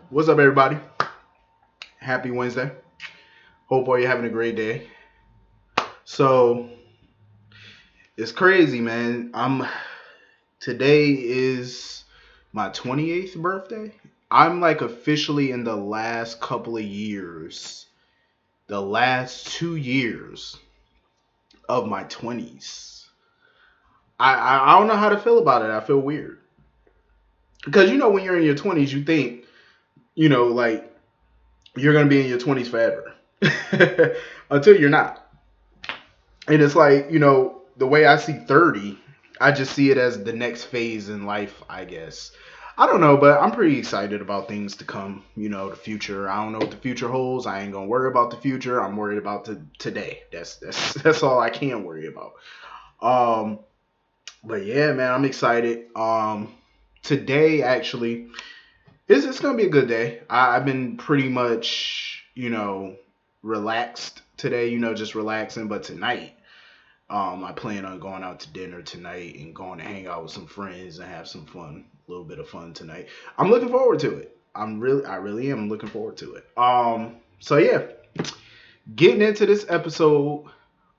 What's up, everybody? Happy Wednesday. Hope all you're having a great day. So it's crazy, man. Today is my 28th birthday. I'm like officially in the last couple of years, the last 2 years of my 20s. I don't know how to feel about it. I feel weird because when you're in your 20s, you think like you're gonna be in your 20s forever until you're not. And it's like, the way I see 30, I just see it as the next phase in life, I guess. I don't know, but I'm pretty excited about things to come, the future. I don't know what the future holds. I ain't going to worry about the future. I'm worried about today. That's all I can worry about. Um but yeah, man, I'm excited. Today actually it's going to be a good day. I've been pretty much, relaxed today, just relaxing, but tonight I plan on going out to dinner tonight and going to hang out with some friends and have some fun, a little bit of fun tonight. I'm looking forward to it. I really am looking forward to it. So yeah, getting into this episode.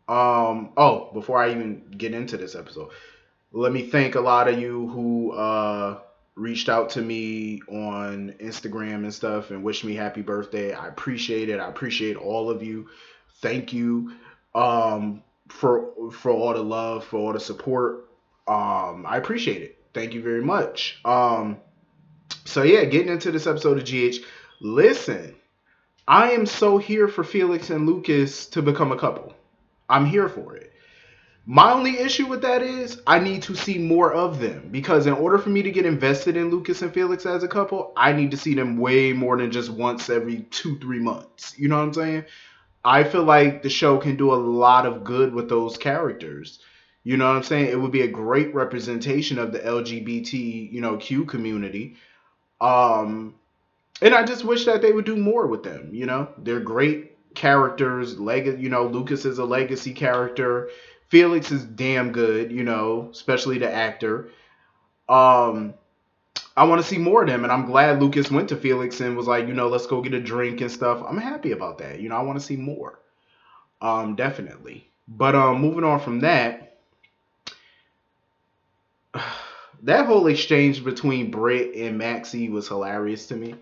Before I even get into this episode, let me thank a lot of you who reached out to me on Instagram and stuff and wished me happy birthday. I appreciate it. I appreciate all of you. Thank you. For all the love, for all the support. I appreciate it. Thank you very much. So yeah, getting into this episode of GH. Listen, I am so here for Felix and Lucas to become a couple. I'm here for it. My only issue with that is I need to see more of them because in order for me to get invested in Lucas and Felix as a couple, I need to see them way more than just once every 2-3 months. You know what I'm saying? I feel like the show can do a lot of good with those characters. You know what I'm saying? It would be a great representation of the LGBT, Q community. Um, and I just wish that they would do more with them. They're great characters. Lucas is a legacy character. Felix is damn good. Especially the actor. Um, I want to see more of them, and I'm glad Lucas went to Felix and was like, let's go get a drink and stuff. I'm happy about that. I want to see more. Definitely. But moving on from that, that whole exchange between Britt and Maxie was hilarious to me.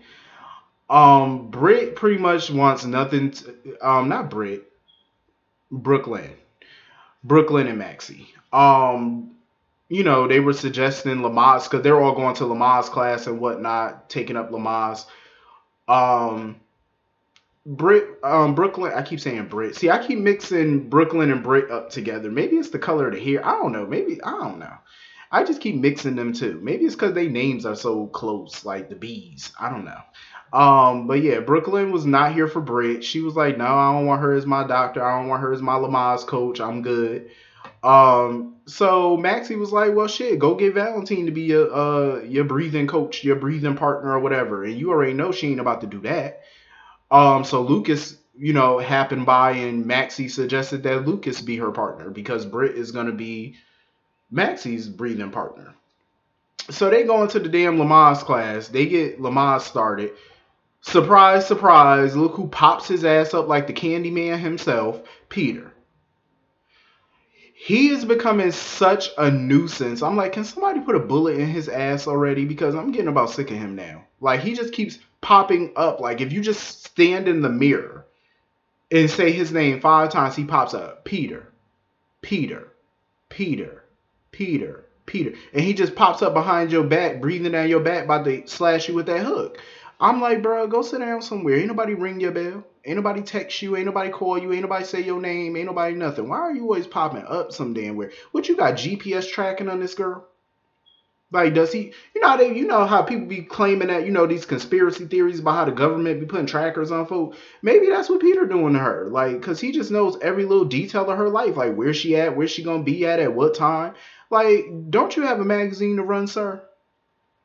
Britt pretty much wants nothing. Not Britt, Brooklyn, Brooklyn and Maxie. They were suggesting Lamaze because they're all going to Lamaze class and whatnot, taking up Lamaze. Um, Brooklyn. I keep saying Brit. See, I keep mixing Brooklyn and Brit up together. Maybe it's the color of the hair. I don't know. Maybe I don't know. I just keep mixing them too. Maybe it's because they names are so close, like the bees. I don't know. But yeah, Brooklyn was not here for Brit. She was like, no, I don't want her as my doctor. I don't want her as my Lamaze coach. I'm good. So Maxie was like, well, shit, go get Valentine to be your breathing coach, your breathing partner, or whatever. And you already know she ain't about to do that. So Lucas, happened by and Maxie suggested that Lucas be her partner because Britt is gonna be Maxie's breathing partner. So they go into the damn Lamaze class. They get Lamaze started. Surprise, surprise! Look who pops his ass up like the Candyman himself, Peter. He is becoming such a nuisance. I'm like, can somebody put a bullet in his ass already? Because I'm getting about sick of him now. Like he just keeps popping up. Like if you just stand in the mirror and say his name 5 times, he pops up. Peter, Peter, Peter, Peter, Peter. And he just pops up behind your back, breathing down your back, about to slash you with that hook. I'm like, bro, go sit down somewhere. Ain't nobody ring your bell. Ain't nobody text you. Ain't nobody call you. Ain't nobody say your name. Ain't nobody nothing. Why are you always popping up some damn where? What you got GPS tracking on this girl? Like, does he? You know how people be claiming that these conspiracy theories about how the government be putting trackers on folks. Maybe that's what Peter doing to her. Like, cause he just knows every little detail of her life. Like, where she at, where she gonna be at what time. Like, don't you have a magazine to run, sir?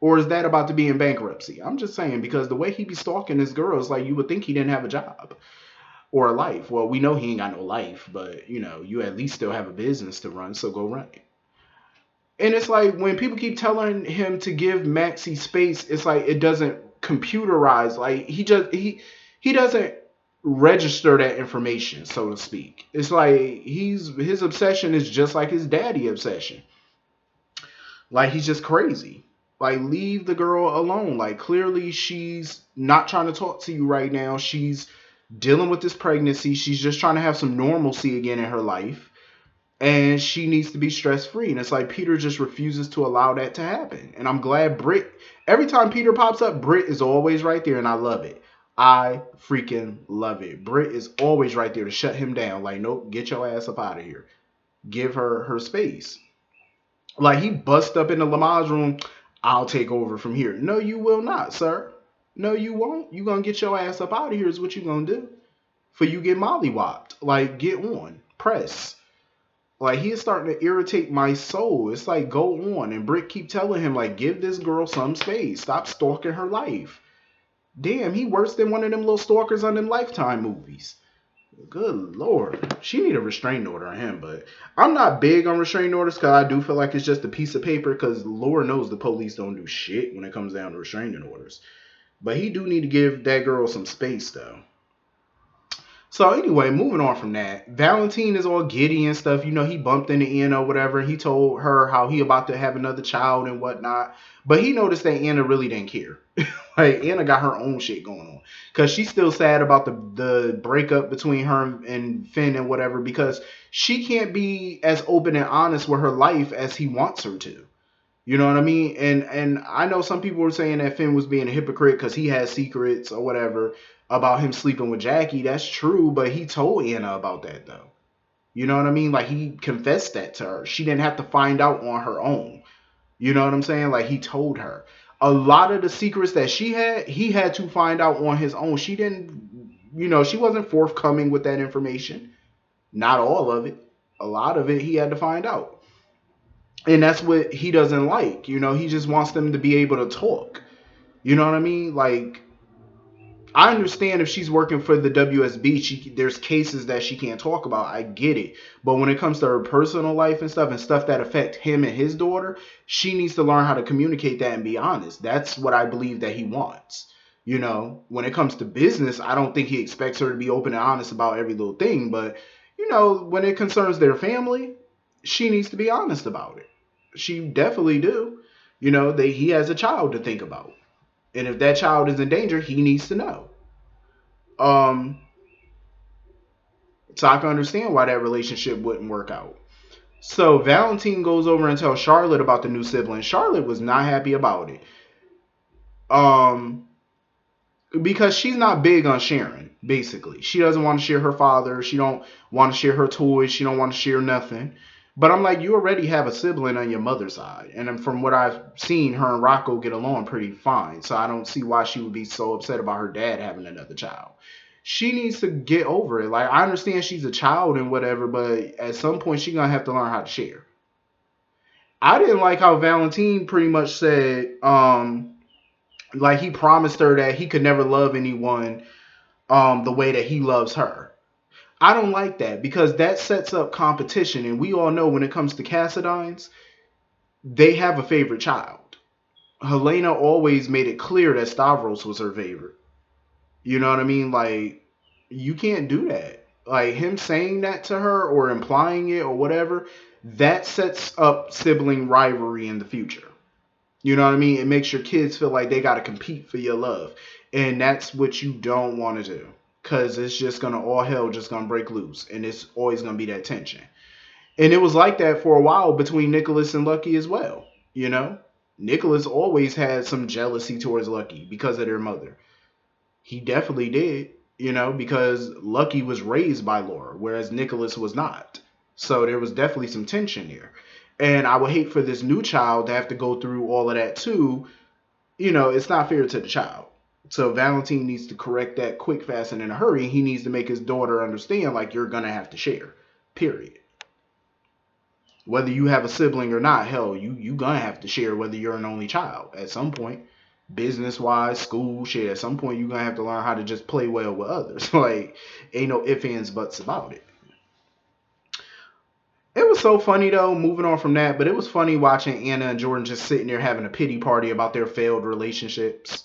Or is that about to be in bankruptcy? I'm just saying because the way he be stalking this girl is like you would think he didn't have a job or a life. Well, we know he ain't got no life, but you at least still have a business to run, so go run it. And it's like when people keep telling him to give Maxie space, it's like it doesn't computerized. Like he doesn't register that information, so to speak. It's like his obsession is just like his daddy obsession. Like he's just crazy. Like leave the girl alone. Like clearly she's not trying to talk to you right now. She's dealing with this pregnancy. She's just trying to have some normalcy again in her life. And she needs to be stress free. And it's like Peter just refuses to allow that to happen. And I'm glad Britt, every time Peter pops up, Britt is always right there, and I love it. I freaking love it. Britt is always right there to shut him down. Like, nope, get your ass up out of here. Give her her space. Like he bust up in the Lamaze room. I'll take over from here. No, you will not, sir. No, you won't. You gonna get your ass up out of here is what you gonna do. For you get mollywopped. Like, get on. Press. Like, he is starting to irritate my soul. It's like, go on. And Britt keep telling him, like, give this girl some space. Stop stalking her life. Damn, he worse than one of them little stalkers on them Lifetime movies. Good Lord. She need a restraining order on him, but I'm not big on restraining orders because I do feel like it's just a piece of paper because Lord knows the police don't do shit when it comes down to restraining orders. But he do need to give that girl some space, though. So anyway, moving on from that, Valentin is all giddy and stuff. You know, he bumped into Anna or whatever. He told her how he about to have another child and whatnot. But he noticed that Anna really didn't care. Like, Anna got her own shit going on. Because she's still sad about the breakup between her and Finn and whatever. Because she can't be as open and honest with her life as he wants her to. You know what I mean? And I know some people were saying that Finn was being a hypocrite because he has secrets or whatever about him sleeping with Jackie. That's true, but he told Anna about that, though. You know what I mean? Like, he confessed that to her. She didn't have to find out on her own. You know what I'm saying? Like, he told her. A lot of the secrets that she had, he had to find out on his own. She didn't, you know, she wasn't forthcoming with that information. Not all of it. A lot of it he had to find out. And that's what he doesn't like. You know, he just wants them to be able to talk. You know what I mean? Like, I understand if she's working for the WSB, there's cases that she can't talk about. I get it. But when it comes to her personal life and stuff that affect him and his daughter, she needs to learn how to communicate that and be honest. That's what I believe that he wants. You know, when it comes to business, I don't think he expects her to be open and honest about every little thing. But, you know, when it concerns their family, she needs to be honest about it. She definitely do. You know, he has a child to think about. And if that child is in danger, he needs to know. So I can understand why that relationship wouldn't work out. So Valentin goes over and tells Charlotte about the new sibling. Charlotte was not happy about it. Because she's not big on sharing, basically. She doesn't want to share her father. She don't want to share her toys. She don't want to share nothing. But I'm like, you already have a sibling on your mother's side. And from what I've seen, her and Rocco get along pretty fine. So I don't see why she would be so upset about her dad having another child. She needs to get over it. Like, I understand she's a child and whatever, but at some point she's going to have to learn how to share. I didn't like how Valentin pretty much said, like he promised her that he could never love anyone the way that he loves her. I don't like that because that sets up competition. And we all know when it comes to Cassadines, they have a favorite child. Helena always made it clear that Stavros was her favorite. You know what I mean? Like, you can't do that. Like, him saying that to her or implying it or whatever, that sets up sibling rivalry in the future. You know what I mean? It makes your kids feel like they got to compete for your love. And that's what you don't want to do. Because it's just going to, all hell just going to break loose. And it's always going to be that tension. And it was like that for a while between Nicholas and Lucky as well. You know? Nicholas always had some jealousy towards Lucky because of their mother. He definitely did. You know? Because Lucky was raised by Laura. Whereas Nicholas was not. So there was definitely some tension there. And I would hate for this new child to have to go through all of that too. You know, it's not fair to the child. So Valentin needs to correct that quick, fast, and in a hurry. He needs to make his daughter understand, like, you're going to have to share. Period. Whether you have a sibling or not, hell, you going to have to share whether you're an only child at some point. Business-wise, school, shit, at some point you're going to have to learn how to just play well with others. Like, ain't no ifs, ands, buts about it. It was so funny, though, moving on from that, but it was funny watching Anna and Jordan just sitting there having a pity party about their failed relationships.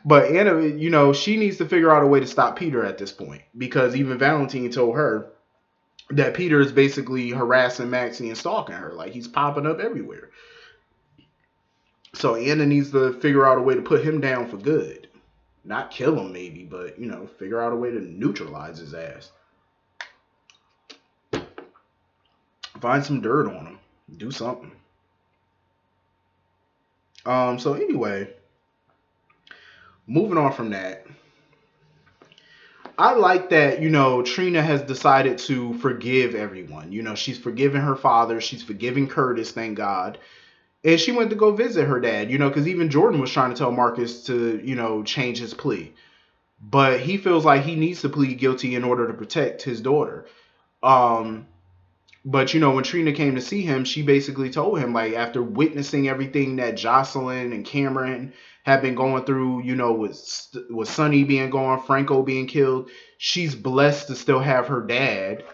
But Anna, she needs to figure out a way to stop Peter at this point because even Valentine told her that Peter is basically harassing Maxie and stalking her. Like he's popping up everywhere. So Anna needs to figure out a way to put him down for good. Not kill him, maybe, but figure out a way to neutralize his ass. Find some dirt on him. Do something. So anyway, moving on from that. I like that, Trina has decided to forgive everyone. She's forgiven her father. She's forgiving Curtis, thank God. And she went to go visit her dad, because even Jordan was trying to tell Marcus to, change his plea. But he feels like he needs to plead guilty in order to protect his daughter. But, when Trina came to see him, she basically told him, like, after witnessing everything that Jocelyn and Cameron have been going through, with Sonny being gone, Franco being killed, she's blessed to still have her dad,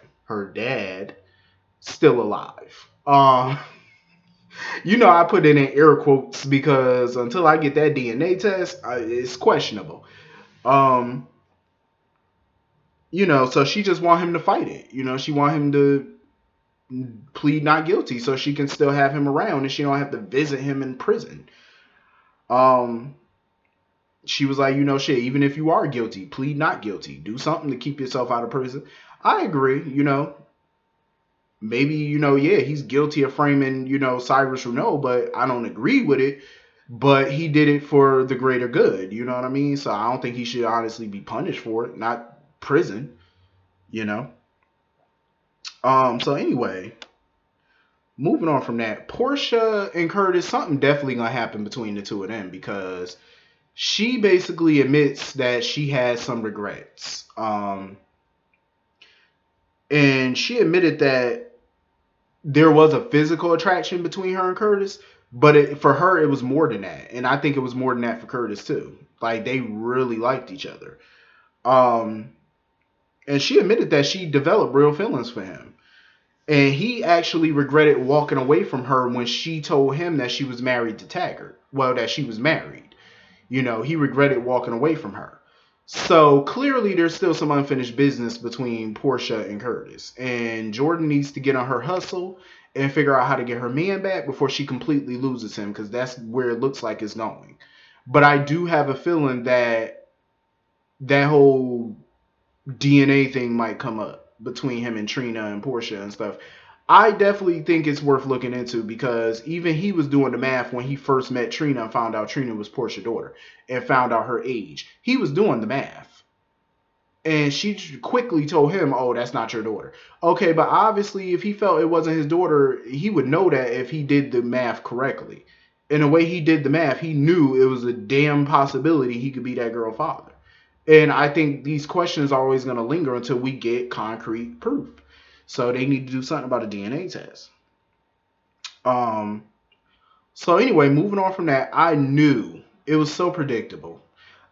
still alive. I put it in air quotes because until I get that DNA test, it's questionable. So she just want him to fight it. She want him to plead not guilty so she can still have him around and she don't have to visit him in prison. She was like, shit, even if you are guilty, plead not guilty. Do something to keep yourself out of prison. I agree, maybe, yeah, he's guilty of framing, Cyrus Renault, but I don't agree with it. But he did it for the greater good, you know what I mean? So I don't think he should honestly be punished for it, not prison, So anyway, moving on from that, Portia and Curtis, something definitely gonna happen between the two of them because she basically admits that she has some regrets. And she admitted that there was a physical attraction between her and Curtis, but for her, it was more than that. And I think it was more than that for Curtis, too. Like, they really liked each other. And she admitted that she developed real feelings for him. And he actually regretted walking away from her when she told him that she was married to Taggart. Well, that she was married. He regretted walking away from her. So clearly there's still some unfinished business between Portia and Curtis. And Jordan needs to get on her hustle and figure out how to get her man back before she completely loses him, because that's where it looks like it's going. But I do have a feeling that that whole DNA thing might come up between him and Trina and Portia and stuff. I definitely think it's worth looking into because even he was doing the math when he first met Trina and found out Trina was Portia's daughter and found out her age. He was doing the math. And she quickly told him, oh, that's not your daughter. Okay, but obviously if he felt it wasn't his daughter, he would know that if he did the math correctly. In the way he did the math, he knew it was a damn possibility he could be that girl's father. And I think these questions are always going to linger until we get concrete proof. So they need to do something about a DNA test. So anyway, moving on from that, I knew it was so predictable.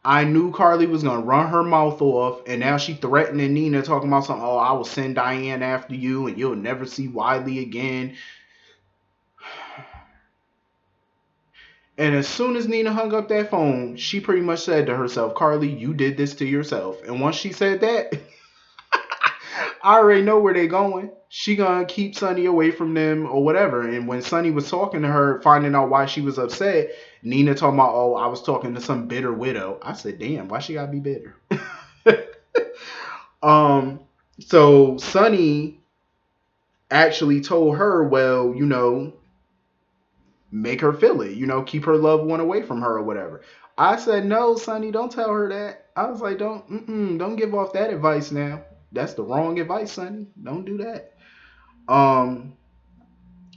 I knew Carly was going to run her mouth off, and now she threatening Nina, talking about something, oh, I will send Diane after you, and you'll never see Wiley again. And as soon as Nina hung up that phone, she pretty much said to herself, Carly, you did this to yourself. And once she said that, I already know where they're going. She gonna keep Sonny away from them or whatever. And when Sonny was talking to her, finding out why she was upset, Nina talking about, oh, I was talking to some bitter widow. I said, damn, why she gotta be bitter? So Sonny actually told her, well, make her feel it, keep her loved one away from her or whatever. I said, no, Sonny, don't tell her that. I was like, don't give off that advice now. That's the wrong advice, Sonny. Don't do that.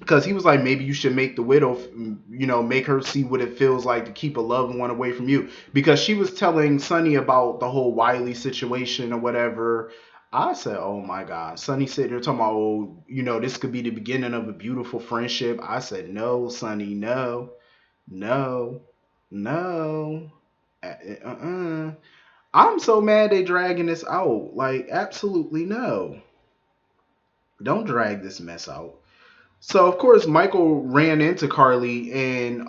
Because he was like, maybe you should make the widow, make her see what it feels like to keep a loved one away from you. Because she was telling Sonny about the whole Wiley situation or whatever. I said, oh my God. Sonny sitting there talking about, oh, this could be the beginning of a beautiful friendship. I said, no, Sonny, no. I'm so mad they dragging this out. Like, absolutely no. Don't drag this mess out. So, of course, Michael ran into Carly and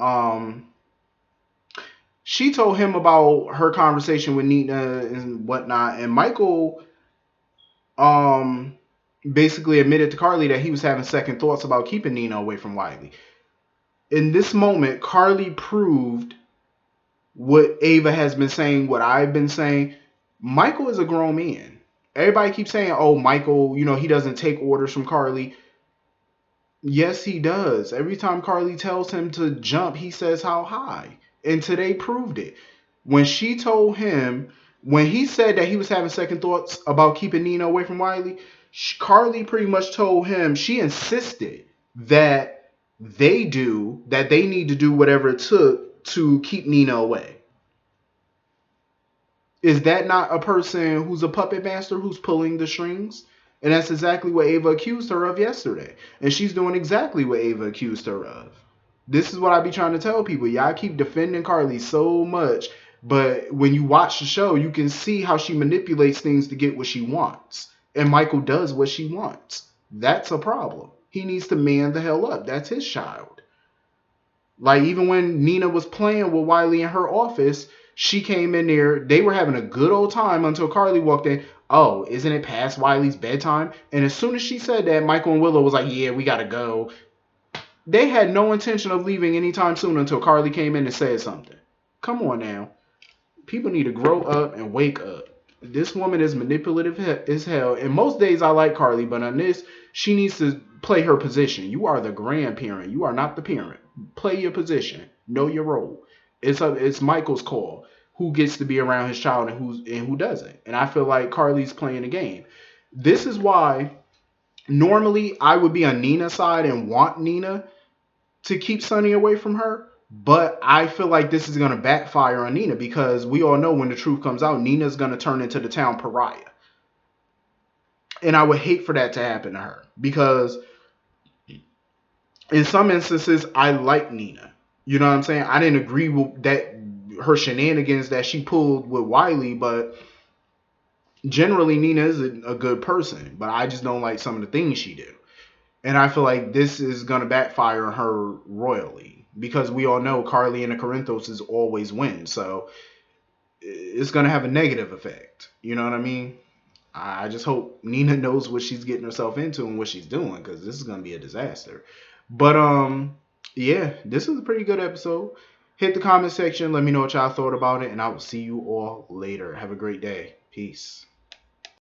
She told him about her conversation with Nina and whatnot, and Michael um basically admitted to Carly that he was having second thoughts about keeping Nina away from Wiley. In this moment, Carly proved what Ava has been saying, what I've been saying. Michael is a grown man. Everybody keeps saying, oh, Michael, he doesn't take orders from Carly. Yes, he does. Every time Carly tells him to jump, he says how high. And today proved it. When she told him, when he said that he was having second thoughts about keeping Nina away from Wiley, Carly pretty much told him, she insisted that they need to do whatever it took to keep Nina away. Is that not a person who's a puppet master who's pulling the strings? And that's exactly what Ava accused her of yesterday. And she's doing exactly what Ava accused her of. This is what I be trying to tell people. Y'all keep defending Carly so much, but when you watch the show, you can see how she manipulates things to get what she wants. And Michael does what she wants. That's a problem. He needs to man the hell up. That's his child. Like, even when Nina was playing with Wiley in her office, she came in there. They were having a good old time until Carly walked in. Oh, isn't it past Wiley's bedtime? And as soon as she said that, Michael and Willow was like, yeah, we got to go. They had no intention of leaving anytime soon until Carly came in and said something. Come on now. People need to grow up and wake up. This woman is manipulative as hell. And most days I like Carly, but on this, she needs to play her position. You are the grandparent. You are not the parent. Play your position. Know your role. It's Michael's call. Who gets to be around his child and who doesn't. And I feel like Carly's playing the game. This is why normally I would be on Nina's side and want Nina to keep Sonny away from her. But I feel like this is going to backfire on Nina because we all know when the truth comes out, Nina's going to turn into the town pariah. And I would hate for that to happen to her because in some instances, I like Nina. You know what I'm saying? I didn't agree with that her shenanigans that she pulled with Wiley, but generally Nina is a good person. But I just don't like some of the things she do. And I feel like this is going to backfire on her royally because we all know Carly and the Corinthos is always win. So it's going to have a negative effect. You know what I mean? I just hope Nina knows what she's getting herself into and what she's doing because this is going to be a disaster. But yeah, this is a pretty good episode. Hit the comment section. Let me know what y'all thought about it. And I will see you all later. Have a great day. Peace.